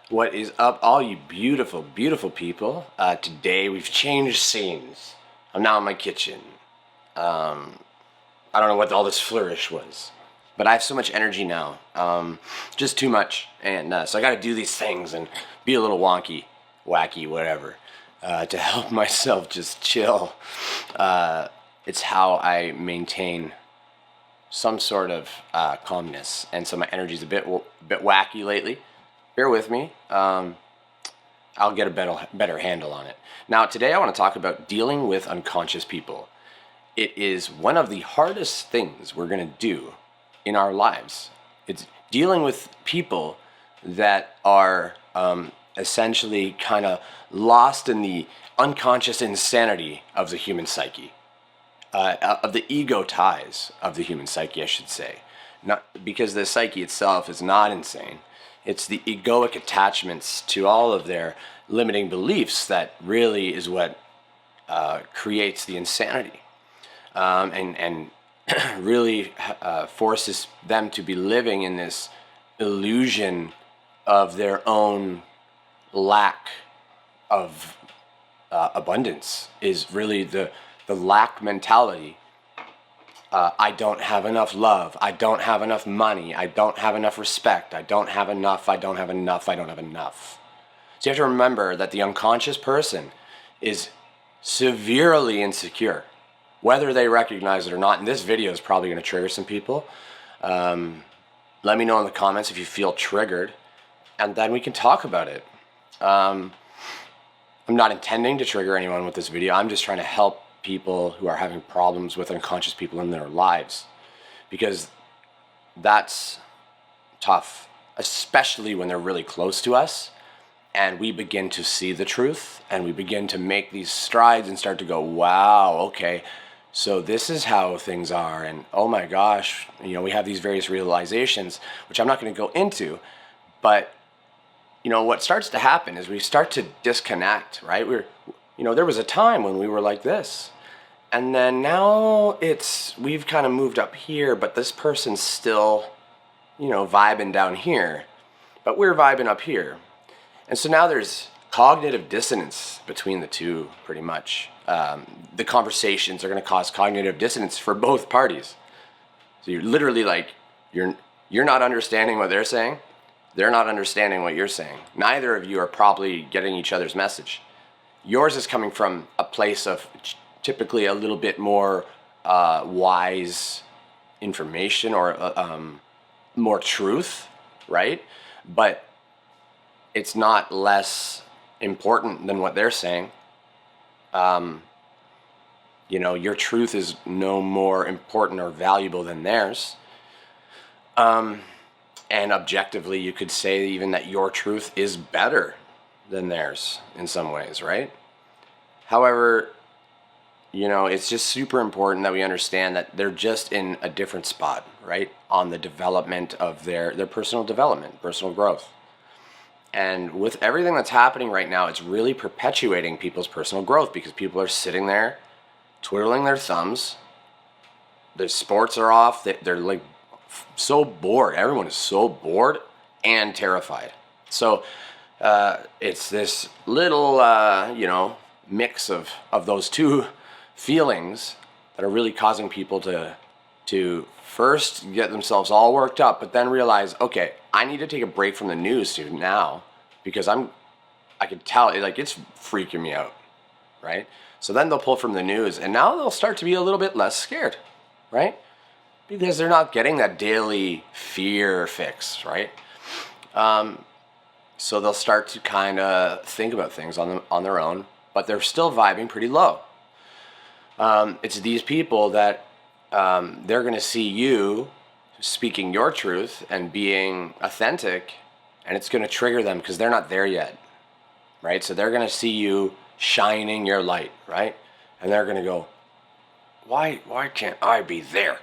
What is up, all you beautiful, beautiful people? Today we've changed scenes. I'm now in my kitchen. I don't know what all this flourish was, but I have so much energy now. Just too much. And so I got to do these things and be a little wonky, wacky, whatever, to help myself just chill. It's how I maintain some sort of calmness. And so my energy's a bit wacky lately. Bear with me. I'll get a better handle on it. Now, today I want to talk about dealing with unconscious people. It is one of the hardest things we're going to do in our lives. It's dealing with people that are essentially kind of lost in the unconscious insanity of the human psyche, of the ego ties of the human psyche, I should say. Not because the psyche itself is not insane. It's the egoic attachments to all of their limiting beliefs that really is what creates the insanity, and really forces them to be living in this illusion of their own lack of abundance. Is really the lack mentality. I don't have enough love. I don't have enough money. I don't have enough respect. I don't have enough. I don't have enough. I don't have enough. So you have to remember that the unconscious person is severely insecure, whether they recognize it or not. And this video is probably going to trigger some people. Let me know in the comments if you feel triggered, and then we can talk about it. I'm not intending to trigger anyone with this video. I'm just trying to help people who are having problems with unconscious people in their lives, because that's tough, especially when they're really close to us and we begin to see the truth and we begin to make these strides and start to go, wow, okay, so this is how things are, and oh my gosh, we have these various realizations, which I'm not going to go into, but what starts to happen is we start to disconnect, right? There was a time when we were like this, and then now we've kind of moved up here, but this person's still, vibing down here, but we're vibing up here. And so now there's cognitive dissonance between the two, pretty much. The conversations are going to cause cognitive dissonance for both parties. So you're literally like, you're not understanding what they're saying. They're not understanding what you're saying. Neither of you are probably getting each other's message. Yours is coming from a place of typically a little bit more wise information or more truth, right? But it's not less important than what they're saying. Your truth is no more important or valuable than theirs. And objectively, you could say even that your truth is better than theirs in some ways, right? However, it's just super important that we understand that they're just in a different spot, right? On the development of their personal development, personal growth. And with everything that's happening right now, it's really perpetuating people's personal growth, because people are sitting there twiddling their thumbs. The sports are off. They're like so bored. Everyone is so bored and terrified. So it's this little, mix of those two feelings that are really causing people to first get themselves all worked up, but then realize, okay, I need to take a break from the news now, because I can tell it's freaking me out, right? So then they'll pull from the news, and now they'll start to be a little bit less scared, right? Because they're not getting that daily fear fix, right? So they'll start to kind of think about things on their own, but they're still vibing pretty low. It's these people that they're going to see you speaking your truth and being authentic, and it's going to trigger them because they're not there yet, right? So they're going to see you shining your light, right? And they're going to go, why can't I be there?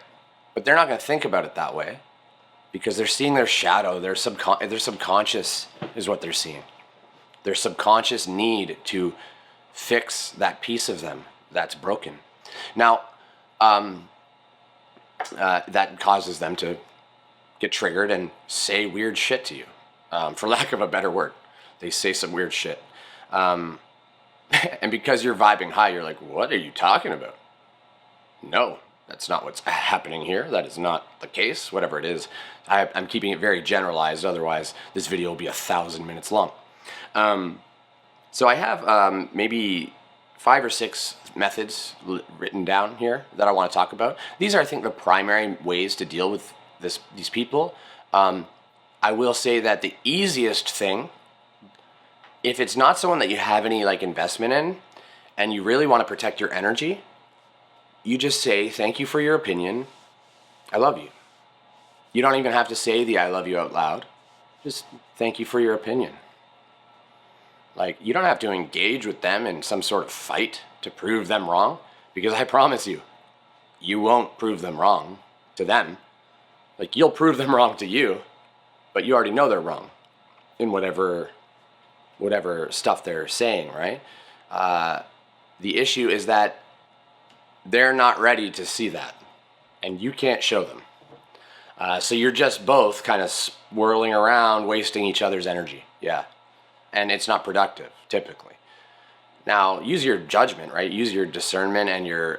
But they're not going to think about it that way, because they're seeing their shadow. Their subconscious is what they're seeing. Their subconscious need to fix that piece of them that's broken. Now, that causes them to get triggered and say weird shit to you, for lack of a better word. they say some weird shit. And because you're vibing high, you're like, what are you talking about? No, that's not what's happening here. That is not the case. Whatever it is, I'm keeping it very generalized. Otherwise, this video will be 1,000 minutes long. So I have maybe 5 or 6 methods written down here that I want to talk about. These are, I think, the primary ways to deal with these people. I will say that the easiest thing, if it's not someone that you have any like investment in and you really want to protect your energy, you just say, thank you for your opinion. I love you. You don't even have to say the I love you out loud. Just thank you for your opinion. Like, you don't have to engage with them in some sort of fight to prove them wrong, because I promise you, you won't prove them wrong to them. Like, you'll prove them wrong to you, but you already know they're wrong in whatever stuff they're saying, right? The issue is that they're not ready to see that, and you can't show them. So you're just both kind of swirling around, wasting each other's energy. Yeah. And it's not productive, typically. Now, use your judgment, right? Use your discernment and your,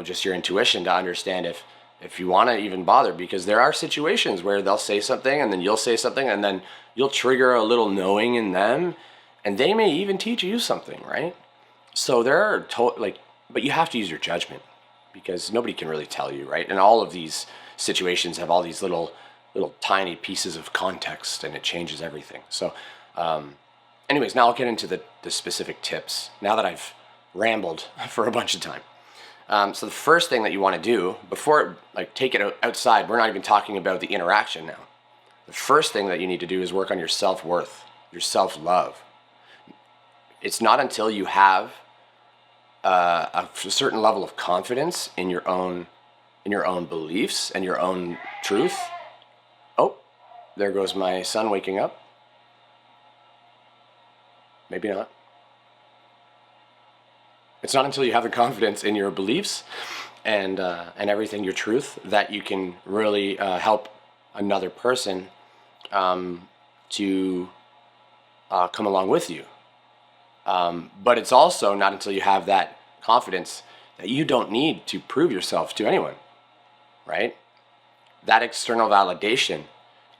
just your intuition to understand if you want to even bother, because there are situations where they'll say something and then you'll say something and then you'll trigger a little knowing in them, and they may even teach you something, right? So there are, but you have to use your judgment, because nobody can really tell you, right? And all of these situations have all these little tiny pieces of context, and it changes everything. So, anyways, now I'll get into the specific tips now that I've rambled for a bunch of time. So the first thing that you want to do before, take it outside, we're not even talking about the interaction now. The first thing that you need to do is work on your self-worth, your self-love. It's not until you have a certain level of confidence in your own beliefs and your own truth. Oh, there goes my son waking up. Maybe not. It's not until you have the confidence in your beliefs and everything, your truth, that you can really help another person to come along with you. But it's also not until you have that confidence that you don't need to prove yourself to anyone, right? That external validation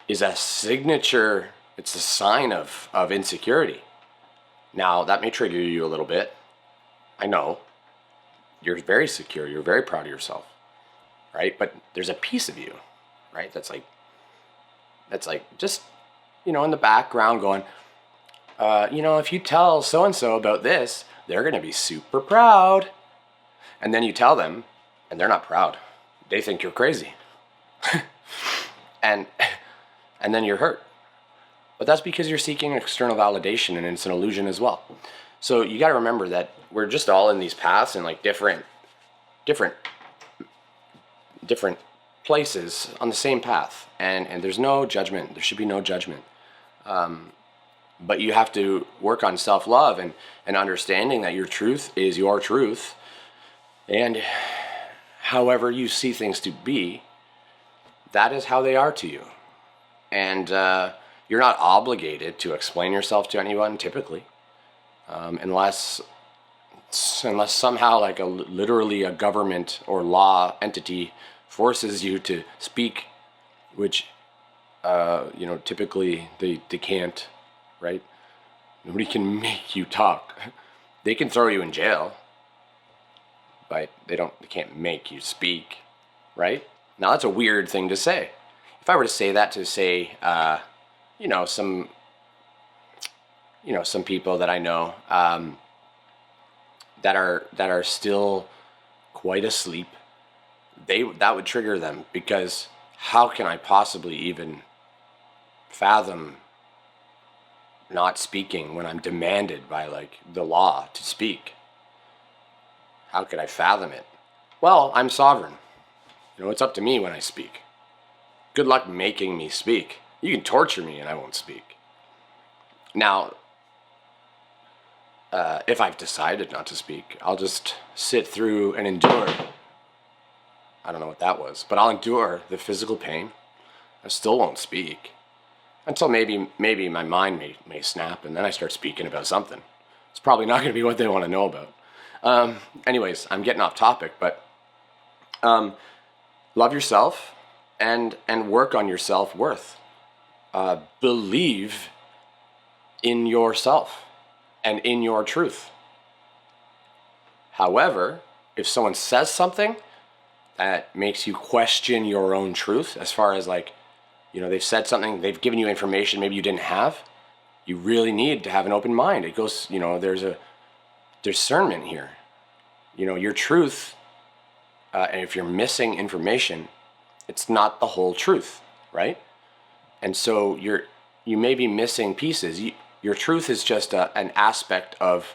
is a signature, it's a sign of insecurity. Now, that may trigger you a little bit. I know. You're very secure. You're very proud of yourself, right? But there's a piece of you, right? That's like just, in the background going, if you tell so-and-so about this, they're going to be super proud. And then you tell them, and they're not proud. They think you're crazy. and then you're hurt. But that's because you're seeking external validation, and it's an illusion as well. So you got to remember that we're just all in these paths and different places on the same path. And there's no judgment. There should be no judgment. But you have to work on self-love and understanding that your truth is your truth. And however you see things to be, that is how they are to you. And you're not obligated to explain yourself to anyone, typically, unless somehow literally a government or law entity forces you to speak, which typically they can't, right? Nobody can make you talk. They can throw you in jail, but they can't make you speak, right? Now that's a weird thing to say. If I were to say that to some people that I know that are still quite asleep, that would trigger them, because how can I possibly even fathom not speaking when I'm demanded by the law to speak? How could I fathom it? Well, I'm sovereign. It's up to me when I speak. Good luck making me speak. You can torture me and I won't speak. Now, if I've decided not to speak, I'll just sit through and endure. I don't know what that was, but I'll endure the physical pain. I still won't speak. Until maybe my mind may snap, and then I start speaking about something. It's probably not going to be what they want to know about. Anyways, I'm getting off topic, but love yourself and work on your self-worth. Believe in yourself and in your truth. However, if someone says something that makes you question your own truth, as far as like, they've said something, they've given you information maybe you didn't have, you really need to have an open mind. It goes, there's a discernment here. Your truth, and if you're missing information, it's not the whole truth, right? And so you may be missing pieces. Your truth is just an aspect of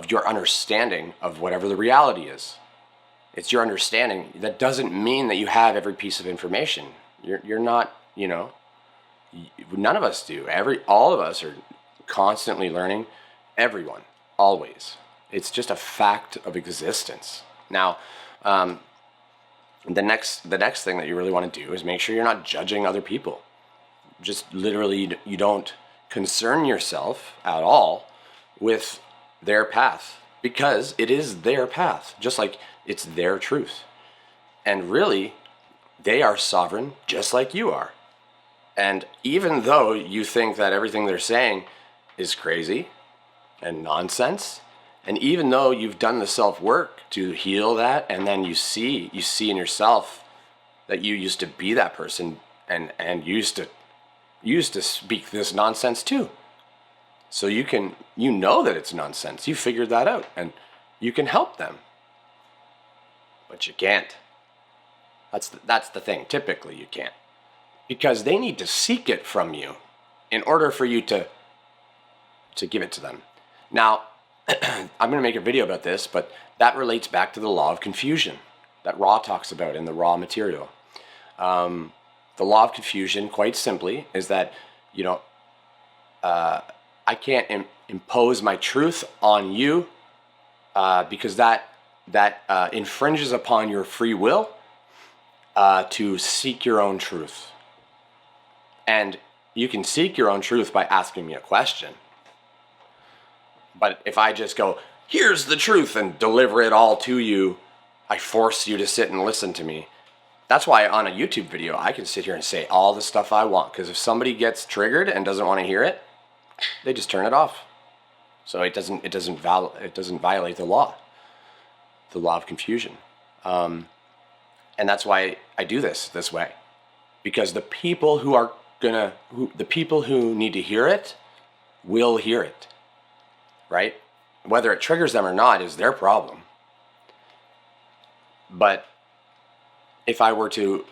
your understanding of whatever the reality is. It's your understanding. That doesn't mean that you have every piece of information. You're not, none of us do. All of us are constantly learning. Everyone, always. It's just a fact of existence. Now, the next thing that you really want to do is make sure you're not judging other people. Just literally, you don't concern yourself at all with their path, because it is their path, just like it's their truth. And really, they are sovereign just like you are. And even though you think that everything they're saying is crazy and nonsense, and even though you've done the self-work to heal that, and then you see in yourself that you used to be that person and used to speak this nonsense too. So you know that it's nonsense. You figured that out, and you can help them. But you can't. That's the thing. Typically you can't. Because they need to seek it from you in order for you to give it to them. Now, I'm going to make a video about this, but that relates back to the law of confusion that Ra talks about in the Raw material. The law of confusion, quite simply, is that, I can't impose my truth on you because that infringes upon your free will to seek your own truth. And you can seek your own truth by asking me a question. But if I just go, here's the truth, and deliver it all to you, I force you to sit and listen to me. That's why on a YouTube video, I can sit here and say all the stuff I want. Because if somebody gets triggered and doesn't want to hear it, they just turn it off. So it doesn't violate the law of confusion. And that's why I do this way. Because the people the people who need to hear it will hear it. Right? Whether it triggers them or not is their problem. But if I were to,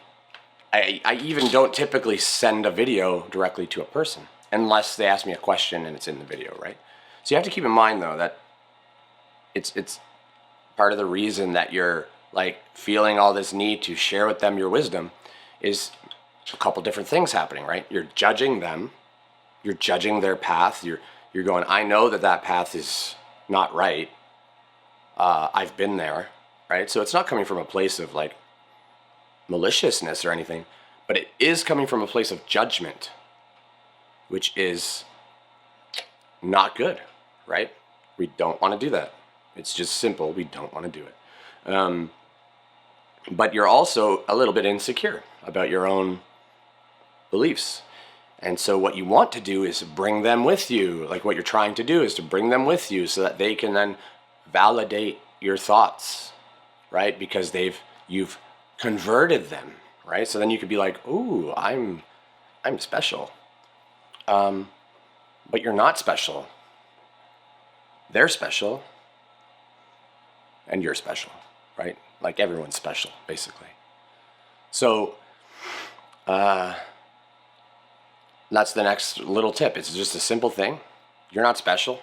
I even don't typically send a video directly to a person unless they ask me a question and it's in the video, right? So you have to keep in mind though that it's part of the reason that you're like feeling all this need to share with them your wisdom is a couple different things happening, right? You're judging them, you're judging their path, you're going, I know that path is not right. I've been there, right? So it's not coming from a place of like maliciousness or anything, but it is coming from a place of judgment, which is not good, right? We don't want to do that. It's just simple. We don't want to do it. But you're also a little bit insecure about your own beliefs. And so what you want to do is bring them with you. Like what you're trying to do is to bring them with you so that they can then validate your thoughts, right? Because you've converted them, right? So then you could be like, ooh, I'm special. But you're not special. They're special. And you're special, right? Like everyone's special, basically. So, that's the next little tip. It's just a simple thing. You're not special.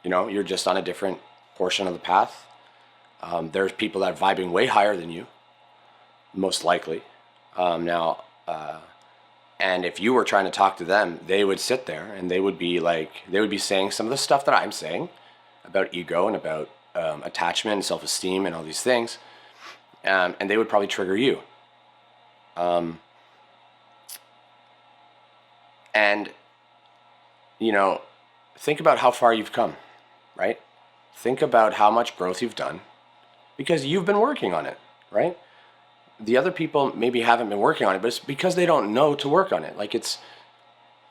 You're just on a different portion of the path. There's people that are vibing way higher than you, most likely. And if you were trying to talk to them, they would sit there and they would be saying some of the stuff that I'm saying about ego and about attachment and self-esteem and all these things. And they would probably trigger you. And, you know, think about how far you've come, right? Think about how much growth you've done because you've been working on it, right? The other people maybe haven't been working on it, but it's because they don't know to work on it. Like, it's,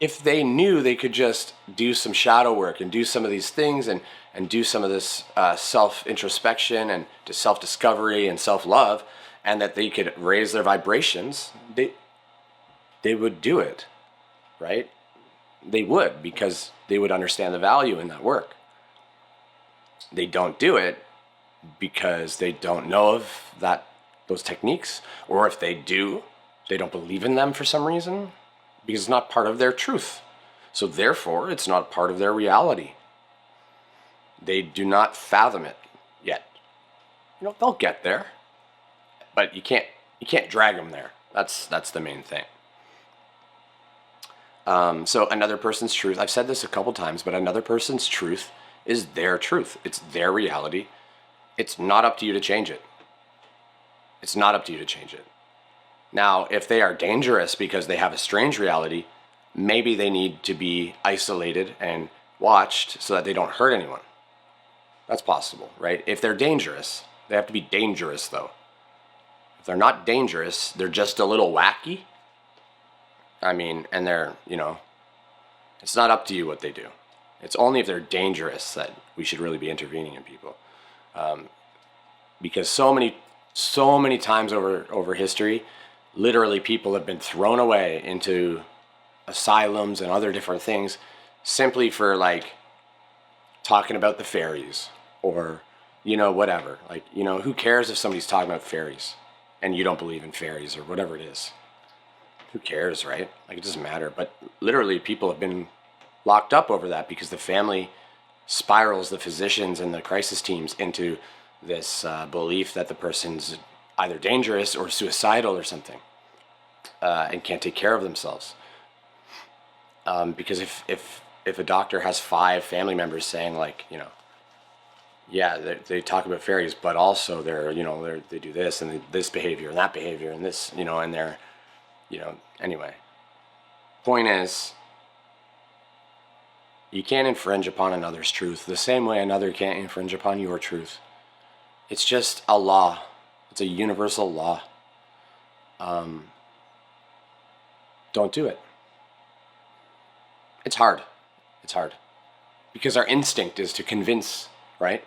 if they knew they could just do some shadow work and do some of these things and do some of this self-introspection and to self-discovery and self-love, and that they could raise their vibrations, they would do it, right? They would, because they would understand the value in that work. They don't do it because they don't know of those techniques, or if they do, they don't believe in them for some reason, because it's not part of their truth. So therefore, it's not part of their reality. They do not fathom it yet. They'll get there, but you can't drag them there. That's the main thing. So another person's truth, I've said this a couple times, but another person's truth is their truth. It's their reality. It's not up to you to change it. It's not up to you to change it. Now, if they are dangerous because they have a strange reality, maybe they need to be isolated and watched so that they don't hurt anyone. That's possible, right? If they're dangerous, they have to be dangerous though. If they're not dangerous, they're just a little wacky. I mean, and they're, it's not up to you what they do. It's only if they're dangerous that we should really be intervening in people. Because so many times over history, literally people have been thrown away into asylums and other different things simply for talking about the fairies or, whatever. Who cares if somebody's talking about fairies and you don't believe in fairies or whatever it is? Who cares, right? It doesn't matter. But literally people have been locked up over that because the family spirals the physicians and the crisis teams into this belief that the person's either dangerous or suicidal or something, and can't take care of themselves. Because if a doctor has 5 family members saying yeah, they talk about fairies, but also they do this and this behavior and that behavior and this, and they're, anyway. Point is, you can't infringe upon another's truth the same way another can't infringe upon your truth. It's just a law. It's a universal law. Don't do it. It's hard. It's hard. Because our instinct is to convince, right?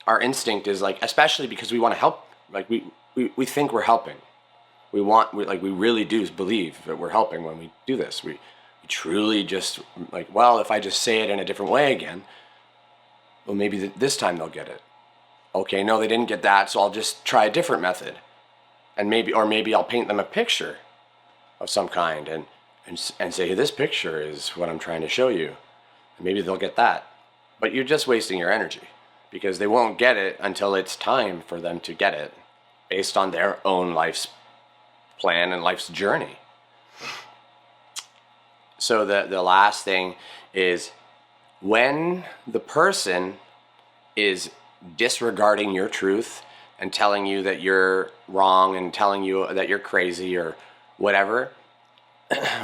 Our instinct is especially because we want to help, we think we're helping. We really do believe that we're helping when we do this. We truly just if I just say it in a different way again, well, maybe this time they'll get it. Okay, no, they didn't get that, so I'll just try a different method. And maybe I'll paint them a picture of some kind and say, hey, this picture is what I'm trying to show you. And maybe they'll get that. But you're just wasting your energy because they won't get it until it's time for them to get it based on their own life's plan and life's journey. So the last thing is when the person is disregarding your truth and telling you that you're wrong and telling you that you're crazy or whatever,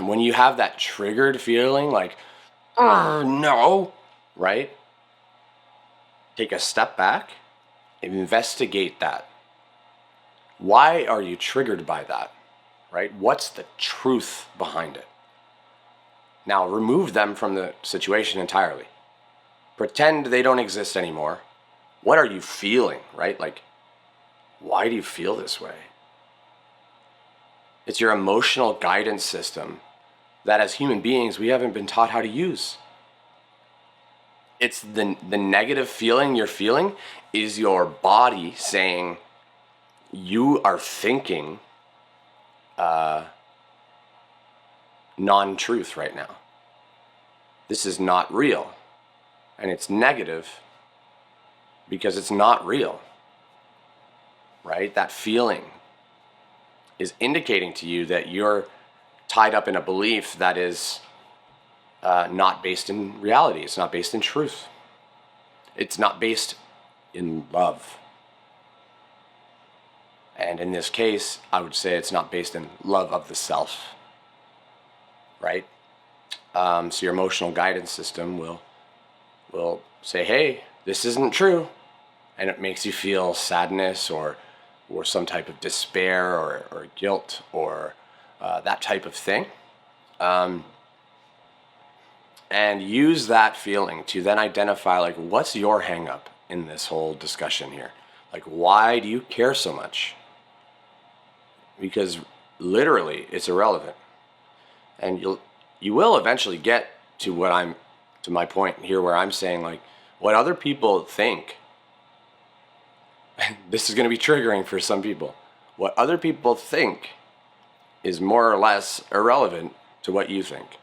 when you have that triggered feeling no, right? Take a step back, investigate that. Why are you triggered by that, right? What's the truth behind it? Now, remove them from the situation entirely. Pretend they don't exist anymore. What are you feeling, right? Why do you feel this way? It's your emotional guidance system that as human beings, we haven't been taught how to use. It's the negative feeling you're feeling is your body saying you are thinking non-truth right now. This is not real. And it's negative because it's not real, right? That feeling is indicating to you that you're tied up in a belief that is not based in reality. It's not based in truth. It's not based in love. And in this case, I would say it's not based in love of the self, right? So your emotional guidance system will say, hey, this isn't true. And it makes you feel sadness or some type of despair or guilt or that type of thing. And use that feeling to then identify, like, what's your hang up in this whole discussion here? Like, why do you care so much? Because literally it's irrelevant. And you will eventually get to my point here where I'm saying, like, what other people think, this is going to be triggering for some people. What other people think is more or less irrelevant to what you think.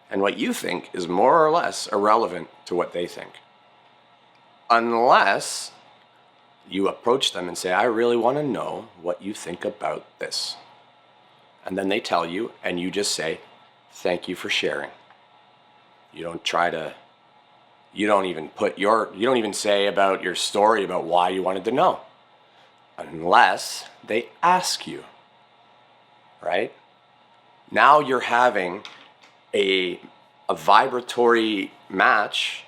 And what you think is more or less irrelevant to what they think. Unless you approach them and say, I really want to know what you think about this. And then they tell you, and you just say, thank you for sharing. You don't even say about your story about why you wanted to know. Unless they ask you, right? Now you're having a vibratory match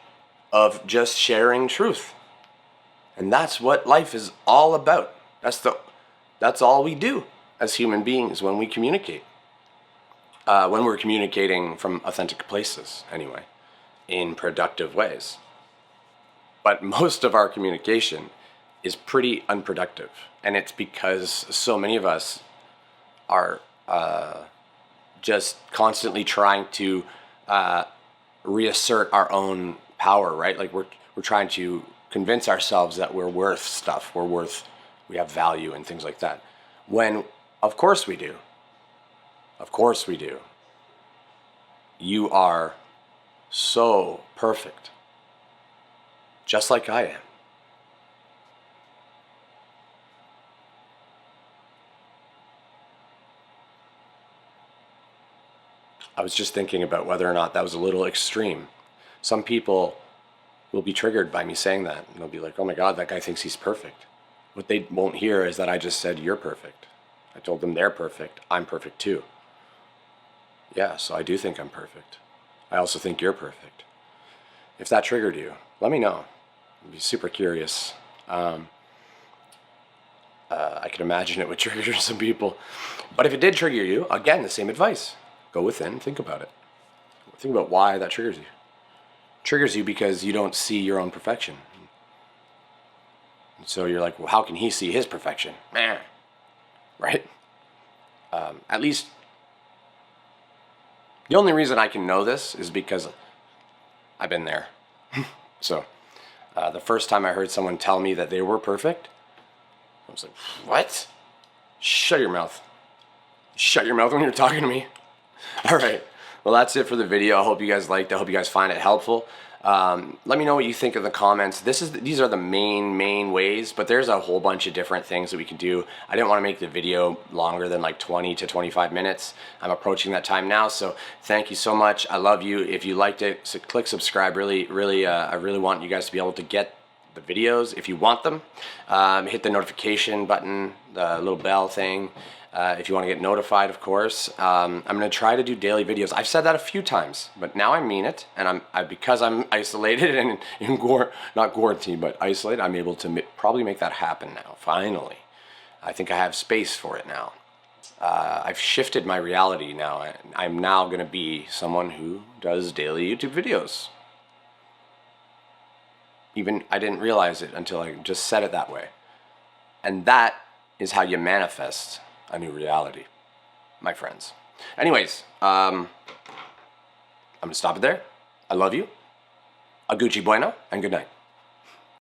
of just sharing truth. And that's what life is all about. That's all we do as human beings when we communicate. When we're communicating from authentic places, anyway, in productive ways. But most of our communication is pretty unproductive. And it's because so many of us are just constantly trying to reassert our own power, right? Like we're trying to convince ourselves that we're worth stuff, we have value and things like that. When, of course we do. Of course we do. You are so perfect. Just like I am. I was just thinking about whether or not that was a little extreme. Some people will be triggered by me saying that. And they'll be like, oh my God, that guy thinks he's perfect. What they won't hear is that I just said, you're perfect. I told them they're perfect. I'm perfect too. Yeah, so I do think I'm perfect. I also think you're perfect. If that triggered you, let me know. I'd be super curious. I can imagine it would trigger some people. But if it did trigger you, again, the same advice. Go within, think about it. Think about why that triggers you. It triggers you because you don't see your own perfection. And so you're like, well, how can he see his perfection? Right? At least, the only reason I can know this is because I've been there. So, the first time I heard someone tell me that they were perfect, I was like, what? Shut your mouth. Shut your mouth when you're talking to me. All right. Well, that's it for the video. I hope you guys liked it. I hope you guys find it helpful. Let me know what you think in the comments. These are the main ways, but there's a whole bunch of different things that we can do. I didn't want to make the video longer than like 20 to 25 minutes. I'm approaching that time now, so thank you so much. I love you. If you liked it, so click subscribe. I really want you guys to be able to get the videos if you want them. Hit the notification button, the little bell thing. If you want to get notified, of course. I'm going to try to do daily videos. I've said that a few times, but now I mean it. And because I'm isolated and not quarantined, but isolated, I'm able to probably make that happen now, finally. I think I have space for it now. I've shifted my reality now. I'm now going to be someone who does daily YouTube videos. Even I didn't realize it until I just said it that way. And that is how you manifest a new reality, my friends. Anyways, I'm going to stop it there. I love you. A Gucci bueno, and good night.